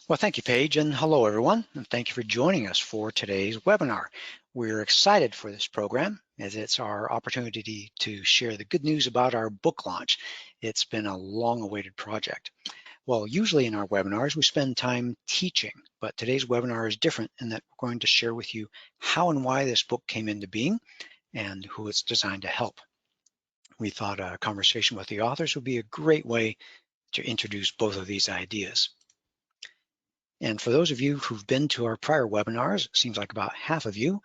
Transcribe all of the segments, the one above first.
Well, thank you, Paige, and hello, everyone, and thank you for joining us for today's webinar. We're excited for this program as it's our opportunity to share the good news about our book launch. It's been a long-awaited project. Well, usually in our webinars, we spend time teaching, but today's webinar is different in that we're going to share with you how and why this book came into being and who it's designed to help. We thought a conversation with the authors would be a great way to introduce both of these ideas. And for those of you who've been to our prior webinars, it seems like about half of you,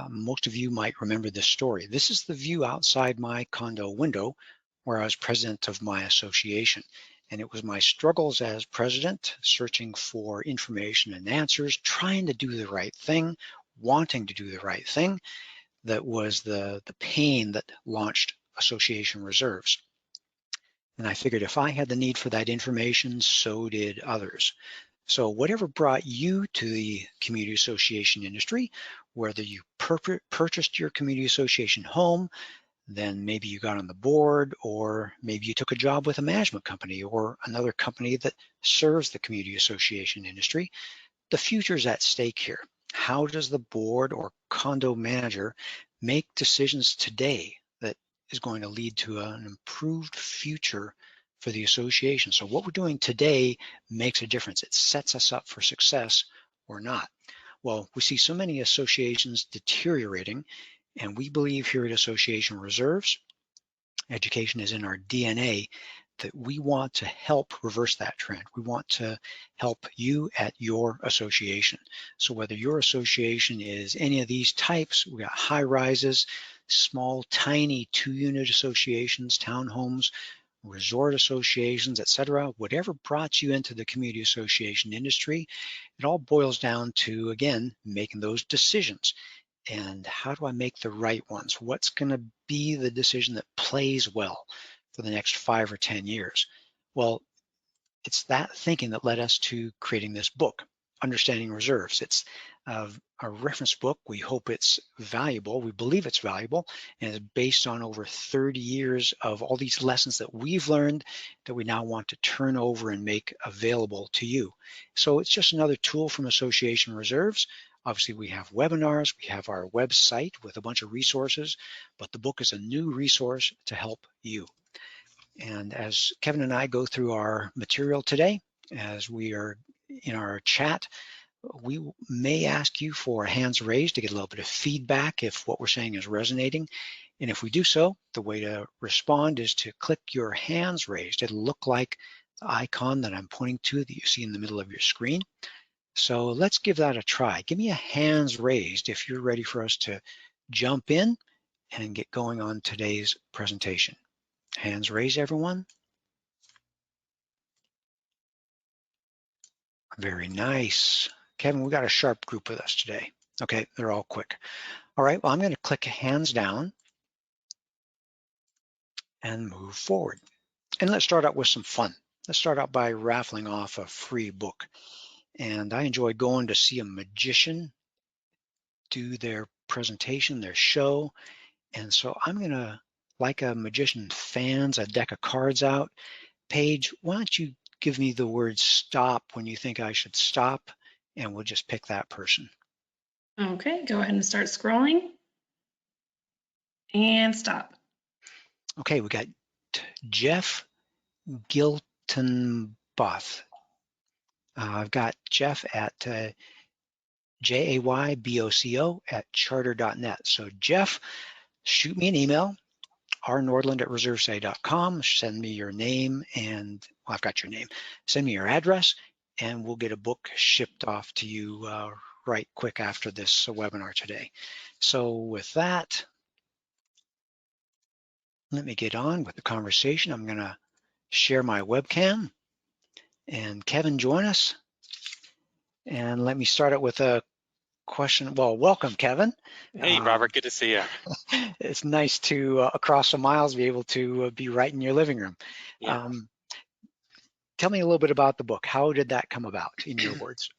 most of you might remember this story. This is the view outside my condo window where I was president of my association. And it was my struggles as president, searching for information and answers, trying to do the right thing, wanting to do the right thing, that was the pain that launched Association Reserves. And I figured if I had the need for that information, so did others. So whatever brought you to the community association industry, whether you purchased your community association home, then maybe you got on the board, or maybe you took a job with a management company or another company that serves the community association industry, the future's at stake here. How does the board or condo manager make decisions today that is going to lead to an improved future for the association? So what we're doing today makes a difference. It sets us up for success or not. Well, we see so many associations deteriorating, and we believe here at Association Reserves, education is in our DNA, that we want to help reverse that trend. We want to help you at your association. So whether your association is any of these types, we got high rises, small, tiny 2-unit associations, townhomes, resort associations, etc. Whatever brought you into the community association industry, it all boils down to, again, making those decisions. And how do I make the right ones? What's going to be the decision that plays well for the next 5 or 10 years? Well, it's that thinking that led us to creating this book, Understanding Reserves. It's a reference book. We hope it's valuable. We believe it's valuable, and it's based on over 30 years of all these lessons that we've learned that we now want to turn over and make available to you. So it's just another tool from Association Reserves. Obviously, we have webinars, we have our website with a bunch of resources, but the book is a new resource to help you. And as Kevin and I go through our material today, as we are in our chat, we may ask you for hands raised to get a little bit of feedback if what we're saying is resonating. And if we do so, the way to respond is to click your hands raised. It'll look like the icon that I'm pointing to that you see in the middle of your screen. So let's give that a try. Give me a hands raised if you're ready for us to jump in and get going on today's presentation. Hands raised, everyone. Very nice. Kevin, we got a sharp group with us today. Okay, they're all quick. All right, well, I'm going to click hands down and move forward. And let's start out with some fun. Let's start out by raffling off a free book. And I enjoy going to see a magician do their presentation, their show. And so I'm going to, like a magician fans a deck of cards out. Paige, why don't you give me the word stop when you think I should stop, and we'll just pick that person. Okay, go ahead and start scrolling and stop. Okay, we got Jeff Giltonboth. I've got Jeff at JAYBOCO@charter.net. So Jeff, shoot me an email, rnordland@reservesay.com. Send me your name and, well, I've got your name. Send me your address and we'll get a book shipped off to you right quick after this webinar today. So with that, let me get on with the conversation. I'm going to share my webcam and Kevin, join us. And let me start out with a question. Well, welcome, Kevin. Hey, Robert, good to see you. It's nice to, across the miles, be able to be right in your living room. Yeah. Tell me a little bit about the book. How did that come about, in your words?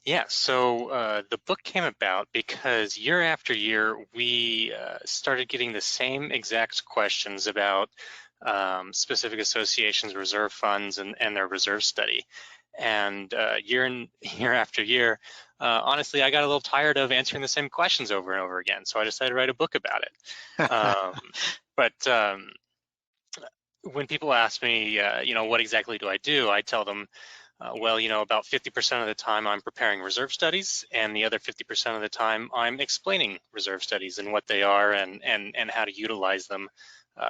Yeah, so the book came about because year after year, we started getting the same exact questions about specific associations, reserve funds, and their reserve study. And year after year, honestly, I got a little tired of answering the same questions over and over again. So I decided to write a book about it. But when people ask me, what exactly do I do? I tell them, well, about 50% of the time I'm preparing reserve studies, and the other 50% of the time I'm explaining reserve studies and what they are and how to utilize them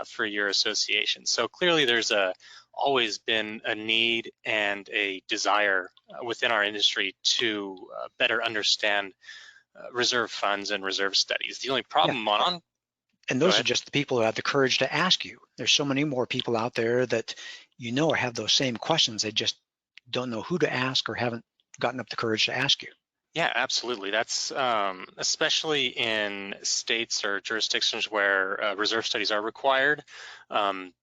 for your association. So clearly there's always been a need and a desire within our industry to better understand reserve funds and reserve studies. The only problem And those are just the people who have the courage to ask you. There's so many more people out there that have those same questions. They just don't know who to ask or haven't gotten up the courage to ask you. Yeah, absolutely. That's especially in states or jurisdictions where reserve studies are required.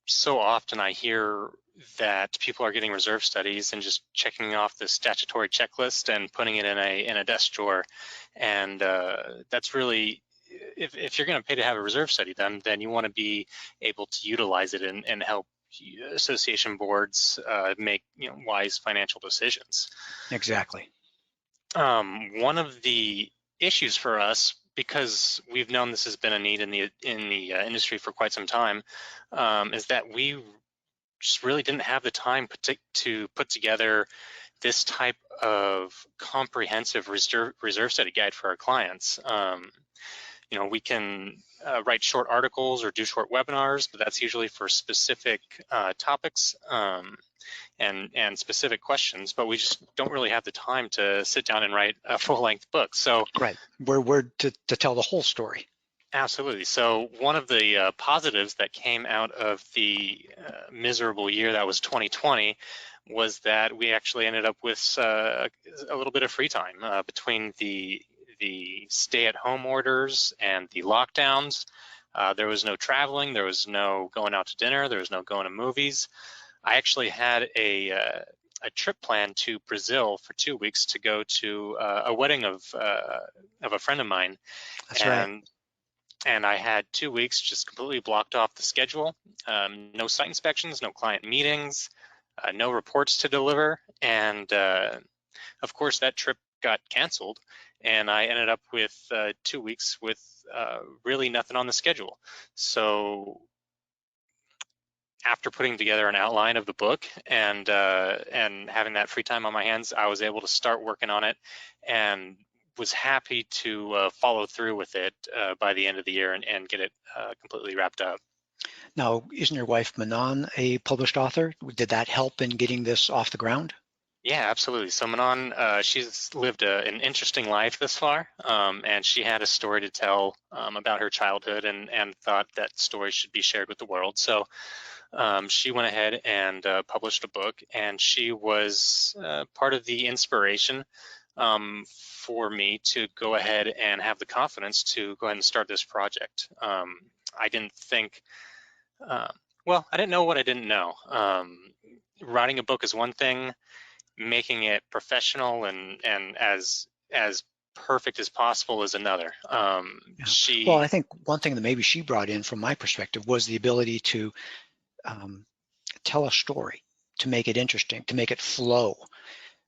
So often I hear that people are getting reserve studies and just checking off the statutory checklist and putting it in a desk drawer. And that's really, if you're going to pay to have a reserve study done, then you want to be able to utilize it and help association boards make wise financial decisions. Exactly. One of the issues for us, because we've known this has been a need in the industry for quite some time, is that we just really didn't have the time to put together this type of comprehensive reserve study guide for our clients. We can write short articles or do short webinars, but that's usually for specific topics and specific questions, but we just don't really have the time to sit down and write a full-length book. So right, we're to tell the whole story. Absolutely. So one of the positives that came out of the miserable year that was 2020 was that we actually ended up with a little bit of free time between the stay-at-home orders and the lockdowns. There was no traveling, there was no going out to dinner, there was no going to movies. I actually had a trip planned to Brazil for 2 weeks to go to a wedding of a friend of mine. That's right. And I had 2 weeks just completely blocked off the schedule. No site inspections, no client meetings, no reports to deliver. And of course, that trip got canceled. And I ended up with 2 weeks with really nothing on the schedule. So after putting together an outline of the book and having that free time on my hands, I was able to start working on it and was happy to follow through with it by the end of the year and get it completely wrapped up. Now, isn't your wife Manon a published author? Did that help in getting this off the ground? Yeah, absolutely. So Manon, she's lived an interesting life thus far, and she had a story to tell about her childhood and thought that story should be shared with the world. So she went ahead and published a book, and she was part of the inspiration for me to go ahead and have the confidence to go ahead and start this project. I didn't think, well, I didn't know what I didn't know. Writing a book is one thing, making it professional and as perfect as possible is another. Well, I think one thing that maybe she brought in from my perspective was the ability to tell a story, to make it interesting, to make it flow,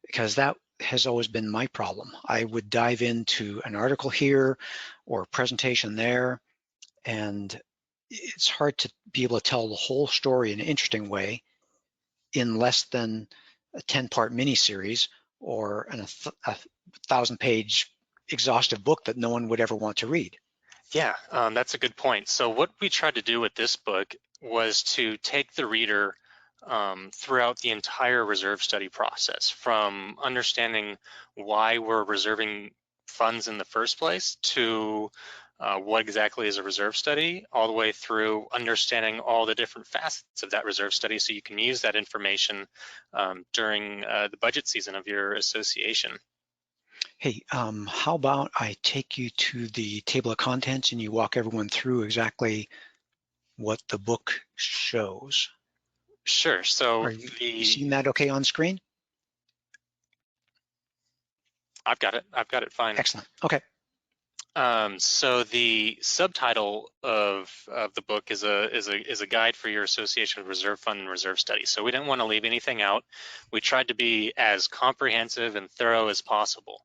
because that has always been my problem. I would dive into an article here or a presentation there, and it's hard to be able to tell the whole story in an interesting way in less than a 10-part miniseries or a 1,000-page exhaustive book that no one would ever want to read. Yeah, that's a good point. So what we tried to do with this book was to take the reader throughout the entire reserve study process, from understanding why we're reserving funds in the first place to what exactly is a reserve study, all the way through understanding all the different facets of that reserve study so you can use that information during the budget season of your association. Hey, how about I take you to the table of contents and you walk everyone through exactly what the book shows? Sure. So are you seeing that okay on screen? I've got it fine. Excellent. Okay. So the subtitle of the book is a guide for your association with reserve fund and reserve studies. So we didn't want to leave anything out. We tried to be as comprehensive and thorough as possible.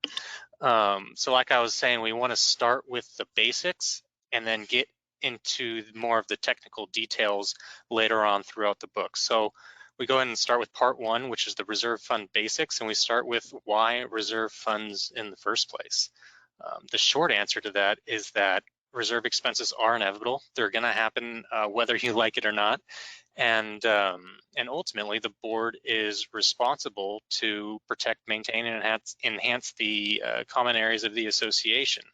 So like I was saying, we want to start with the basics and then get into more of the technical details later on throughout the book. So we go ahead and start with part 1, which is the reserve fund basics, and we start with why reserve funds in the first place. The short answer to that is that reserve expenses are inevitable. They're going to happen whether you like it or not. And ultimately, the board is responsible to protect, maintain, and enhance the common areas of the association.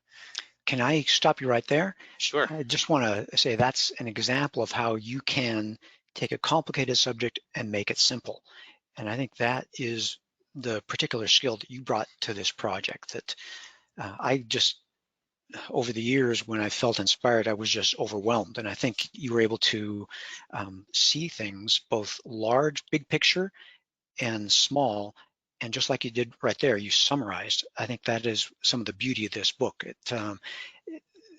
Can I stop you right there? Sure. I just want to say that's an example of how you can take a complicated subject and make it simple. And I think that is the particular skill that you brought to this project that I just, over the years when I felt inspired, I was just overwhelmed. And I think you were able to see things both large, big picture, and small. And just like you did right there, you summarized. I think that is some of the beauty of this book. It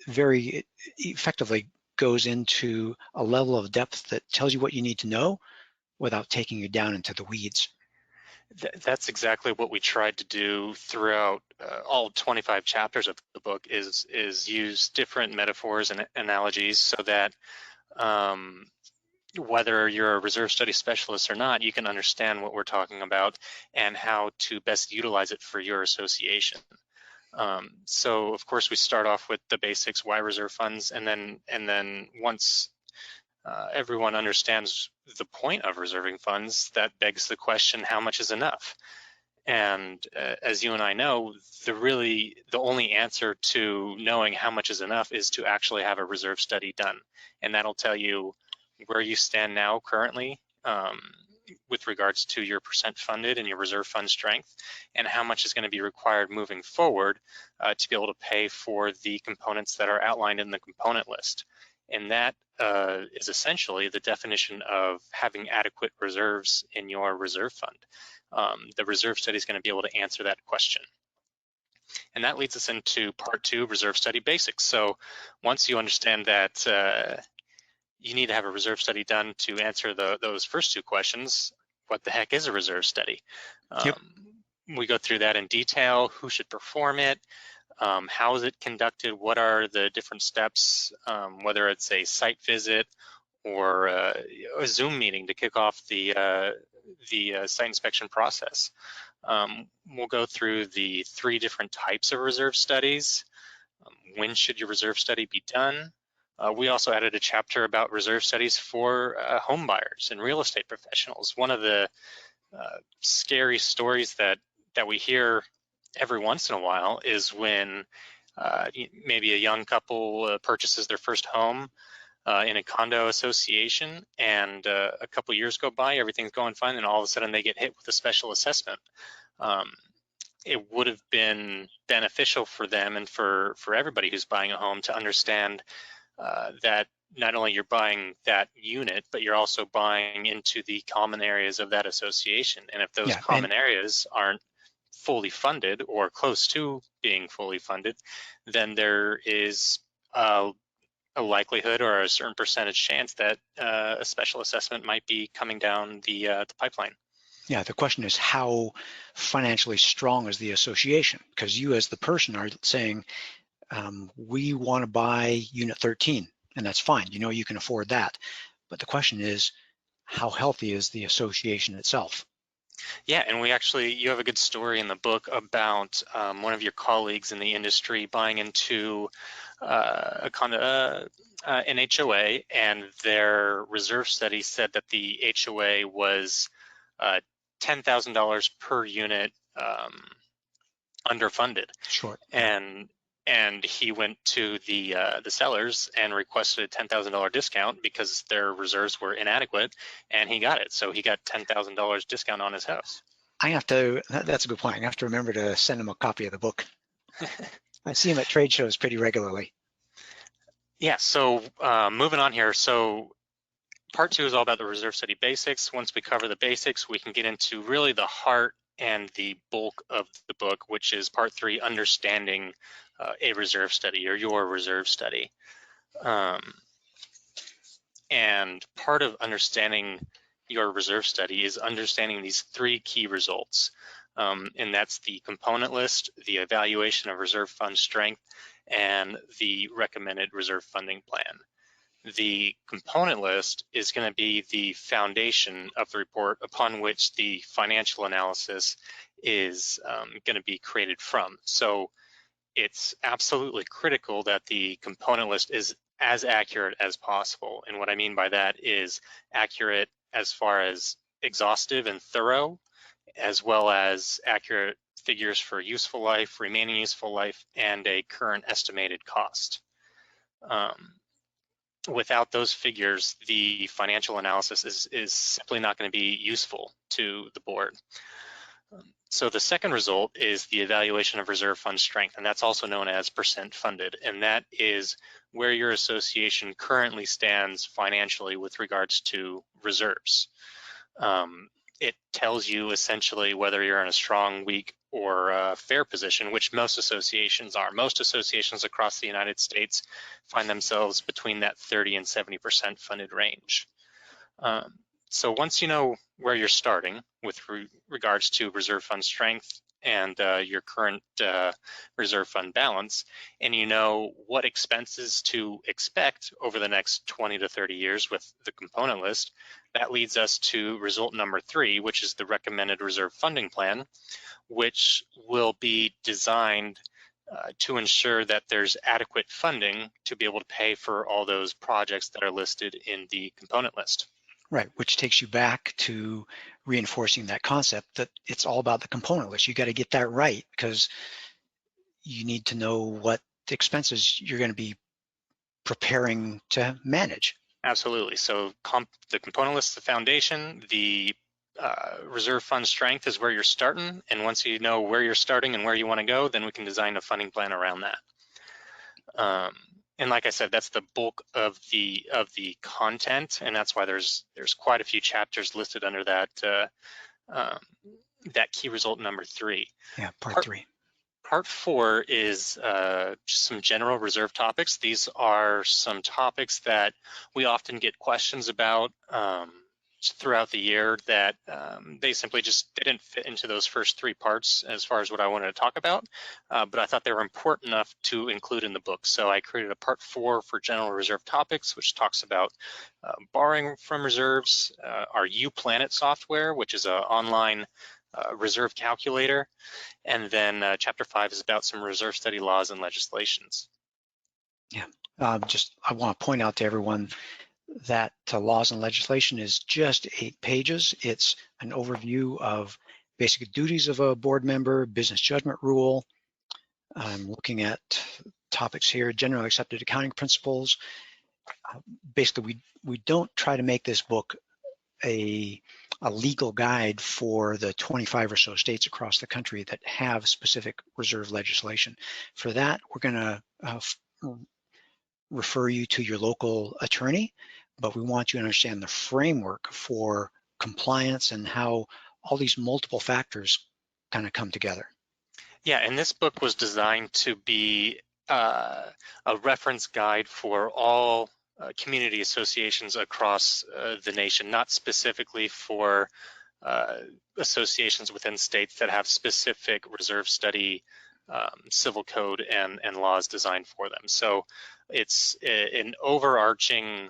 very effectively goes into a level of depth that tells you what you need to know without taking you down into the weeds. That's exactly what we tried to do throughout all 25 chapters of the book is use different metaphors and analogies so that whether you're a reserve study specialist or not, you can understand what we're talking about and how to best utilize it for your association. So of course we start off with the basics, why reserve funds, and then once everyone understands the point of reserving funds, that begs the question, how much is enough? And as you and I know, the only answer to knowing how much is enough is to actually have a reserve study done. And that'll tell you where you stand now currently with regards to your percent funded and your reserve fund strength, and how much is going to be required moving forward to be able to pay for the components that are outlined in the component list. And that is essentially the definition of having adequate reserves in your reserve fund. The reserve study is going to be able to answer that question. And that leads us into part 2, reserve study basics. So once you understand that you need to have a reserve study done to answer those first 2 questions, what the heck is a reserve study? Yep. We go through that in detail, who should perform it, how is it conducted, what are the different steps, whether it's a site visit or a Zoom meeting to kick off the site inspection process. We'll go through the 3 different types of reserve studies. When should your reserve study be done? We also added a chapter about reserve studies for home buyers and real estate professionals. One of the scary stories that we hear every once in a while is when maybe a young couple purchases their first home in a condo association, and a couple years go by, everything's going fine, and all of a sudden they get hit with a special assessment. It would have been beneficial for them and for everybody who's buying a home to understand that not only you're buying that unit, but you're also buying into the common areas of that association. And if those common areas aren't fully funded or close to being fully funded, then there is a likelihood or a certain percentage chance that a special assessment might be coming down the pipeline. Yeah, the question is how financially strong is the association? Because you as the person are saying, we want to buy unit 13, and that's fine. You know you can afford that. But the question is, how healthy is the association itself? Yeah, and you have a good story in the book about one of your colleagues in the industry buying into an HOA, and their reserve study said that the HOA was $10,000 per unit underfunded. Sure. And he went to the sellers and requested a $10,000 discount because their reserves were inadequate, and he got it. So he got $10,000 discount on his house. That's a good point. I have to remember to send him a copy of the book. I see him at trade shows pretty regularly. Yeah, so moving on here. So part 2 is all about the reserve study basics. Once we cover the basics, we can get into really the heart and the bulk of the book, which is part 3, understanding a reserve study or your reserve study. And part of understanding your reserve study is understanding these 3 key results. And that's the component list, the evaluation of reserve fund strength, and the recommended reserve funding plan. The component list is going to be the foundation of the report upon which the financial analysis is going to be created from. So it's absolutely critical that the component list is as accurate as possible. And what I mean by that is accurate as far as exhaustive and thorough, as well as accurate figures for useful life, remaining useful life, and a current estimated cost. Without those figures, the financial analysis is simply not going to be useful to the board. So the second result is the evaluation of reserve fund strength, and that's also known as percent funded, and that is where your association currently stands financially with regards to reserves. It tells you essentially whether you're in a strong, weak, or fair position, which most associations are. Most associations across the United States find themselves between that 30 and 70% funded range. So once you know where you're starting with regards to reserve fund strength and your current reserve fund balance, and you know what expenses to expect over the next 20 to 30 years with the component list, that leads us to result number 3, which is the recommended reserve funding plan, which will be designed to ensure that there's adequate funding to be able to pay for all those projects that are listed in the component list. Right, which takes you back to reinforcing that concept that it's all about the component list. You got to get that right because you need to know what expenses you're going to be preparing to manage. Absolutely. So the component list is the foundation. The reserve fund strength is where you're starting. And once you know where you're starting and where you want to go, then we can design a funding plan around that. And like I said, that's the bulk of the content, and that's why there's quite a few chapters listed under that that key result number 3. Yeah, part 3. Part 4 is some general reserve topics. These are some topics that we often get questions about throughout the year that they simply just didn't fit into those first 3 parts as far as what I wanted to talk about, but I thought they were important enough to include in the book. So I created a part 4 for general reserve topics, which talks about borrowing from reserves, our UPlanet software, which is an online reserve calculator, and then chapter 5 is about some reserve study laws and legislations. Yeah, I want to point out to everyone that laws and legislation is just 8 pages. It's an overview of basic duties of a board member, business judgment rule. I'm looking at topics here, generally accepted accounting principles. Basically, we don't try to make this book a legal guide for the 25 or so states across the country that have specific reserve legislation. For that, we're going to refer you to your local attorney, but we want you to understand the framework for compliance and how all these multiple factors kind of come together. Yeah, and this book was designed to be a reference guide for all community associations across the nation, not specifically for associations within states that have specific reserve study civil code and laws designed for them. So it's an overarching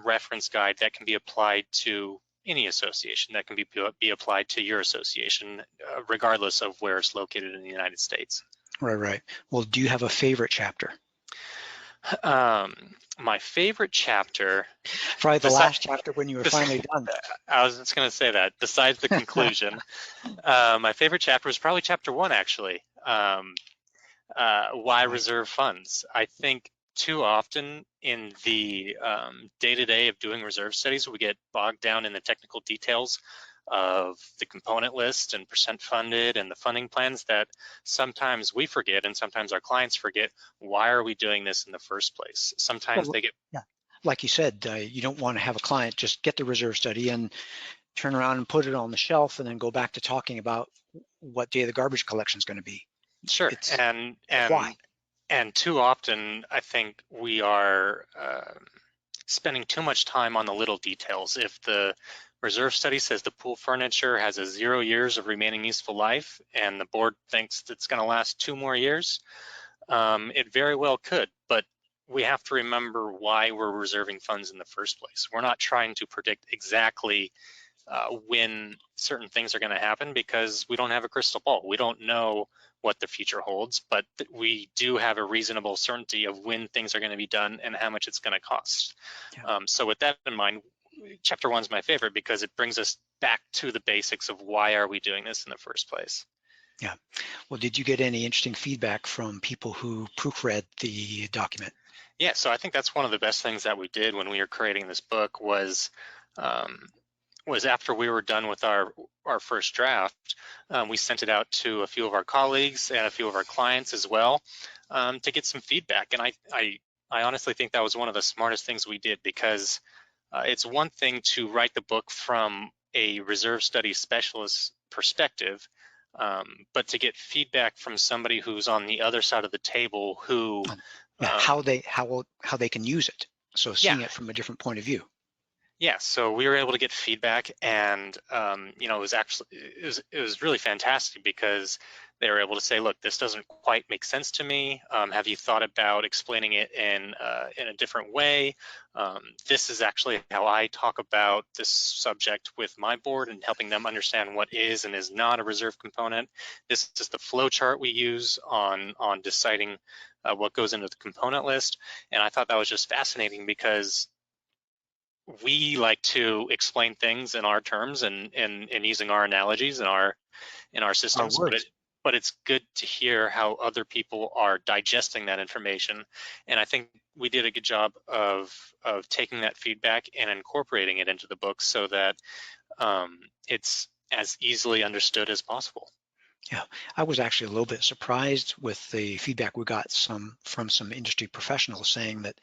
reference guide that can be applied to any association, that can be applied to your association, regardless of where it's located in the United States. Right. Well, do you have a favorite chapter? My favorite chapter, probably the last chapter when you were finally done. I was just going to say that. Besides the conclusion, my favorite chapter was probably chapter 1, actually. Why reserve funds? I think too often in the day-to-day of doing reserve studies, we get bogged down in the technical details of the component list and percent funded and the funding plans that sometimes we forget and sometimes our clients forget. Why are we doing this in the first place? Sometimes they get... Yeah, like you said, you don't want to have a client just get the reserve study and turn around and put it on the shelf and then go back to talking about what day the garbage collection is going to be. Sure. It's And too often, I think we are spending too much time on the little details. If the reserve study says the pool furniture has a 0 years of remaining useful life, and the board thinks it's going to last 2 more years, it very well could. But we have to remember why we're reserving funds in the first place. We're not trying to predict exactly when certain things are going to happen, because we don't have a crystal ball. We don't know what the future holds, but we do have a reasonable certainty of when things are going to be done and how much it's going to cost. Yeah. So with that in mind, chapter 1 is my favorite because it brings us back to the basics of why are we doing this in the first place. Yeah. Well, did you get any interesting feedback from people who proofread the document? Yeah, so I think that's one of the best things that we did when we were creating this book was after we were done with our first draft, we sent it out to a few of our colleagues and a few of our clients as well, to get some feedback. And I honestly think that was one of the smartest things we did, because it's one thing to write the book from a reserve study specialist perspective, but to get feedback from somebody who's on the other side of the table who how they can use it. So seeing it from a different point of view. Yeah, so we were able to get feedback, and it was really fantastic, because they were able to say, look, this doesn't quite make sense to me. Have you thought about explaining it in a different way? This is actually how I talk about this subject with my board and helping them understand what is and is not a reserve component. This is the flow chart we use on deciding what goes into the component list. And I thought that was just fascinating, because we like to explain things in our terms and using our analogies and our systems, but it's good to hear how other people are digesting that information. And I think we did a good job of taking that feedback and incorporating it into the book so that it's as easily understood as possible. Yeah, I was actually a little bit surprised with the feedback we got from some industry professionals saying that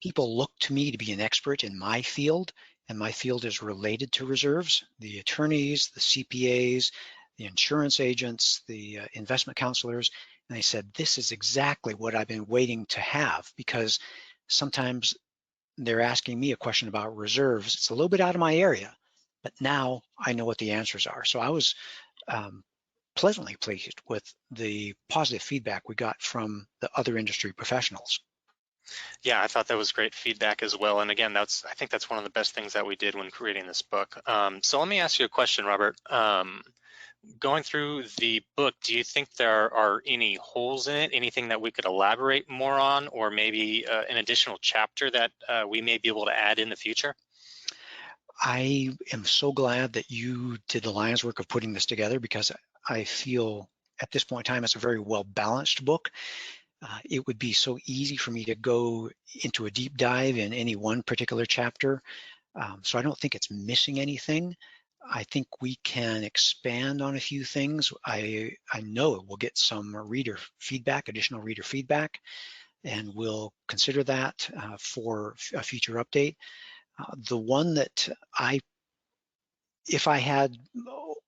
people look to me to be an expert in my field, and my field is related to reserves. The attorneys, the CPAs, the insurance agents, the investment counselors, and they said, this is exactly what I've been waiting to have, because sometimes they're asking me a question about reserves. It's a little bit out of my area, but now I know what the answers are. So I was pleasantly pleased with the positive feedback we got from the other industry professionals. Yeah, I thought that was great feedback as well. And again, I think that's one of the best things that we did when creating this book. So let me ask you a question, Robert. Going through the book, do you think there are any holes in it, anything that we could elaborate more on, or maybe an additional chapter that we may be able to add in the future? I am so glad that you did the lion's work of putting this together, because I feel at this point in time it's a very well-balanced book. It would be so easy for me to go into a deep dive in any one particular chapter. So I don't think it's missing anything. I think we can expand on a few things. I know we'll get some reader feedback, additional reader feedback, and we'll consider that for a future update. The one that if I had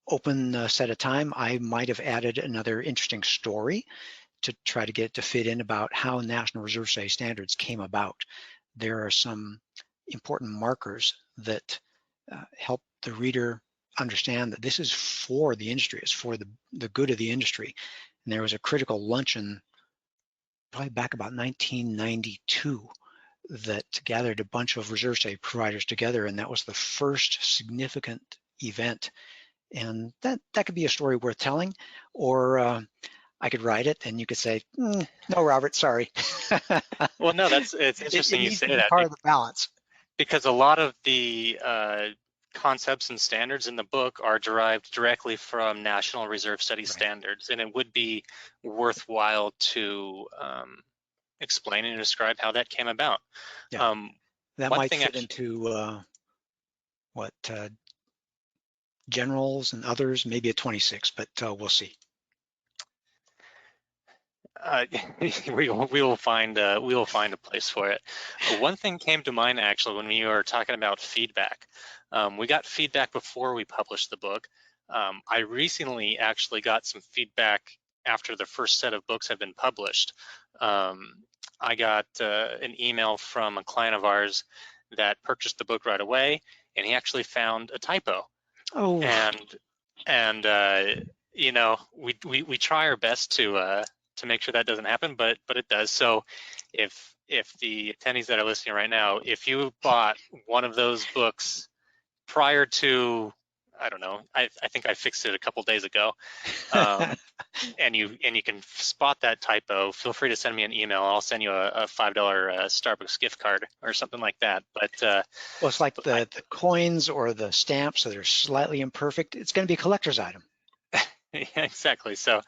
open set of time, I might have added another interesting story to try to get it to fit in about how National Reserve Study Standards came about. There are some important markers that help the reader understand that this is for the industry, it's for the good of the industry. And there was a critical luncheon probably back about 1992 that gathered a bunch of reserve study providers together, and that was the first significant event. And that could be a story worth telling, or I could write it and you could say, no, Robert, sorry. Well, no, it's interesting you say that. Part of the balance. Because a lot of the concepts and standards in the book are derived directly from National Reserve Study standards, and it would be worthwhile to explain and describe how that came about. Yeah. That might fit into generals and others, maybe a 26, but we'll see. We will find a place for it. One thing came to mind actually when we were talking about feedback. We got feedback before we published the book I recently actually got some feedback after the first set of books have been published. I got an email from a client of ours that purchased the book right away, and he actually found a typo. Oh, And you know, we try our best to make sure that doesn't happen, but it does. So if the attendees that are listening right now, if you bought one of those books prior to, I don't know, I think I fixed it a couple days ago, and you can spot that typo, feel free to send me an email. I'll send you a $5 Starbucks gift card or something like that. But well, it's like the coins or the stamps that are slightly imperfect. It's going to be a collector's item. yeah, exactly. So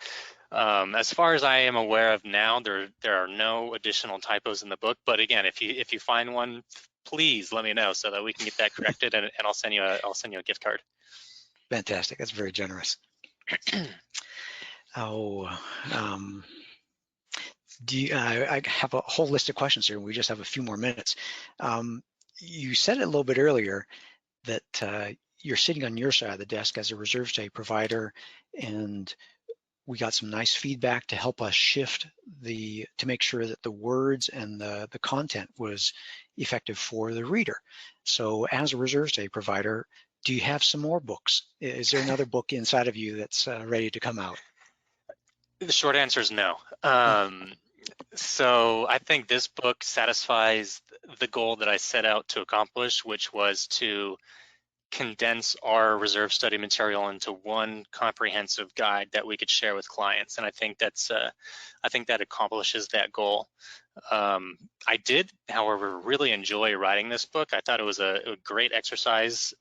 as far as I am aware of now, there are no additional typos in the book. But again, if you find one, please let me know so that we can get that corrected, and I'll send you a gift card. Fantastic. That's very generous. I have a whole list of questions here, and we just have a few more minutes. You said it a little bit earlier that you're sitting on your side of the desk as a reserve study provider, and we got some nice feedback to help us shift to make sure that the words and the content was effective for the reader. So as a reserve study provider, do you have some more books? Is there another book inside of you that's ready to come out? The short answer is no. So I think this book satisfies the goal that I set out to accomplish, which was to condense our reserve study material into one comprehensive guide that we could share with clients. And I think that accomplishes that goal. I did, however, really enjoy writing this book. I thought it was a great exercise,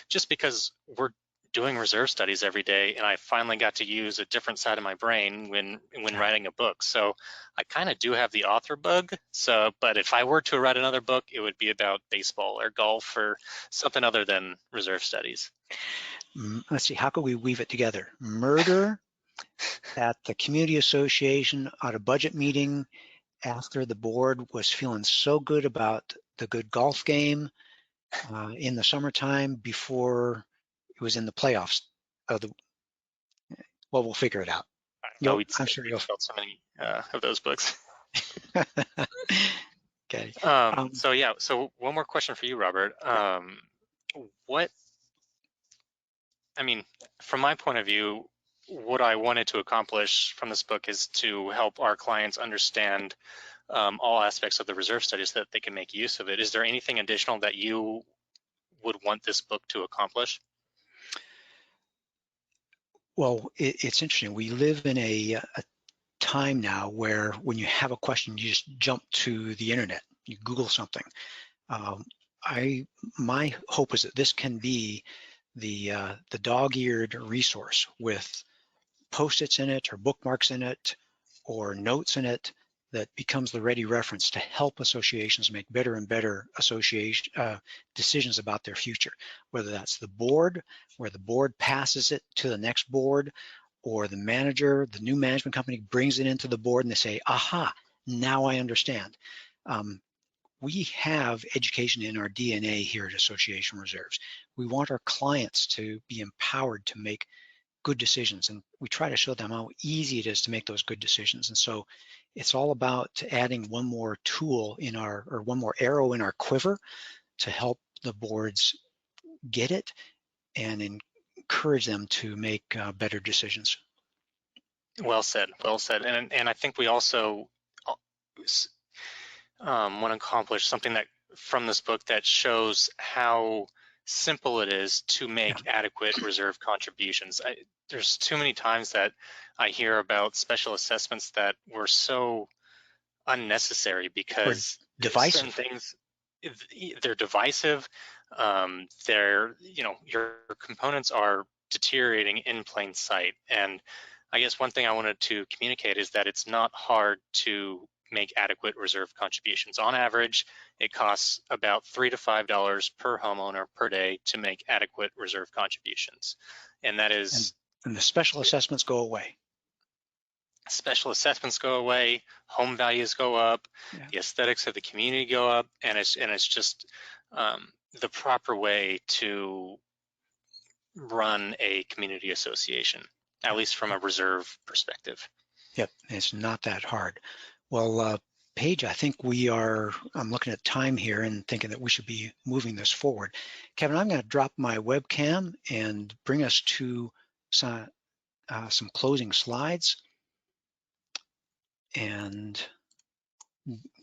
just because we're doing reserve studies every day, and I finally got to use a different side of my brain when writing a book. So I kind of do have the author bug. So, but if I were to write another book, it would be about baseball or golf or something other than reserve studies. Let's see, how could we weave it together? Murder at the community association at a budget meeting after the board was feeling so good about the good golf game in the summertime before it was in the playoffs. Well, we'll figure it out. I'm sure you'll felt so many of those books. Okay. So yeah, so one more question for you, Robert. From my point of view, what I wanted to accomplish from this book is to help our clients understand all aspects of the reserve study so that they can make use of it. Is there anything additional that you would want this book to accomplish? Well, it's interesting. We live in a time now where when you have a question, you just jump to the internet, you Google something. My hope is that this can be the dog-eared resource with Post-its in it or bookmarks in it or notes in it that becomes the ready reference to help associations make better and better decisions about their future, whether that's the board, where the board passes it to the next board, or the manager, the new management company brings it into the board and they say, aha, now I understand. We have education in our DNA here at Association Reserves. We want our clients to be empowered to make good decisions, and we try to show them how easy it is to make those good decisions. And so it's all about adding one more tool or one more arrow in our quiver to help the boards get it and encourage them to make better decisions. Well said, well said. And I think we also want to accomplish something that from this book that shows how simple it is to make adequate reserve contributions. There's too many times that I hear about special assessments that were so unnecessary because divisive. certain things, they're divisive. Your components are deteriorating in plain sight. And I guess one thing I wanted to communicate is that it's not hard to make adequate reserve contributions. On average, it costs about $3 to $5 per homeowner per day to make adequate reserve contributions. And that is... And the special assessments go away. Special assessments go away, home values go up, the aesthetics of the community go up, and it's just the proper way to run a community association, at least from a reserve perspective. Yep, it's not that hard. Well, Paige, I think I'm looking at time here and thinking that we should be moving this forward. Kevin, I'm going to drop my webcam and bring us to some closing slides, and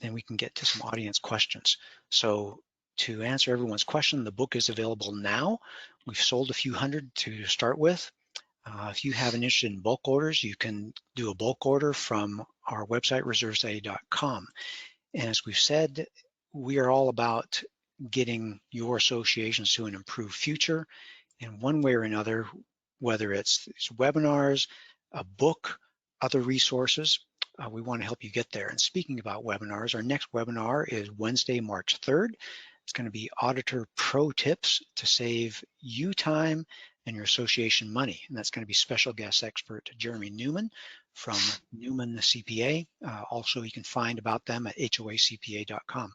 then we can get to some audience questions. So to answer everyone's question, the book is available now. We've sold a few hundred to start with. If you have an interest in bulk orders, you can do a bulk order from our website, reservesociety.com. And as we've said, we are all about getting your associations to an improved future in one way or another, whether it's webinars, a book, other resources. We want to help you get there. And speaking about webinars, our next webinar is Wednesday, March 3rd. It's going to be Auditor Pro Tips to save you time and your association money. And that's going to be special guest expert Jeremy Newman from Newman CPA. Also, you can find about them at hoacpa.com.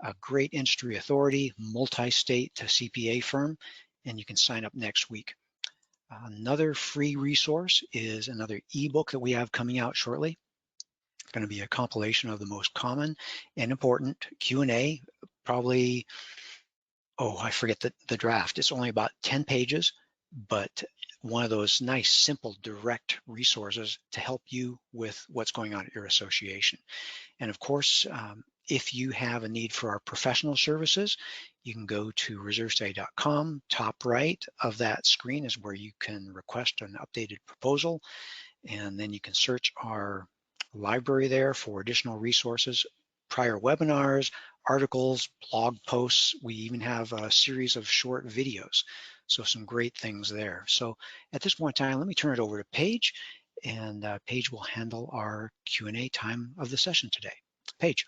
A great industry authority, multi-state CPA firm, and you can sign up next week. Another free resource is another ebook that we have coming out shortly. It's going to be a compilation of the most common and important Q&A, probably, I forget the draft. It's only about 10 pages, but one of those nice, simple, direct resources to help you with what's going on at your association. And of course, if you have a need for our professional services, you can go to reservesociety.com. Top right of that screen is where you can request an updated proposal, and then you can search our library there for additional resources, prior webinars, articles, blog posts. We even have a series of short videos. So some great things there. So at this point in time, let me turn it over to Paige, and Paige will handle our Q&A time of the session today. Paige.